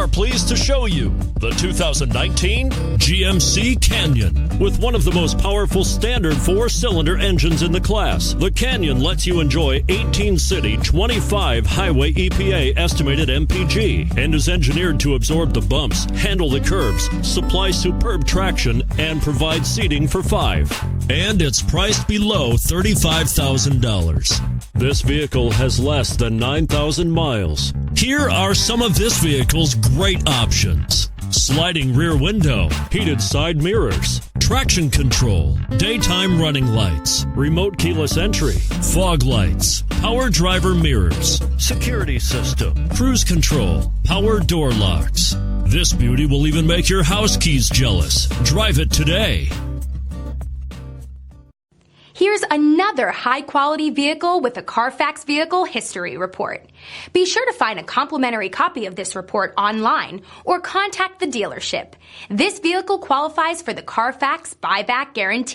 are pleased to show you the 2019 GMC Canyon. With one of the most powerful standard four-cylinder engines in the class, the Canyon lets you enjoy 18 city, 25 highway EPA estimated MPG, and is engineered to absorb the bumps, handle the curves, supply superb traction, and provide seating for 5. And it's priced below $35,000. This vehicle has less than 9,000 miles. Here are some of this vehicle's great options: sliding rear window, heated side mirrors, traction control, daytime running lights, remote keyless entry, fog lights, power driver mirrors, security system, cruise control, power door locks. This beauty will even make your house keys jealous. Drive it today. Here's another high-quality vehicle with a Carfax Vehicle History Report. Be sure to find a complimentary copy of this report online or contact the dealership. This vehicle qualifies for the Carfax Buyback Guarantee.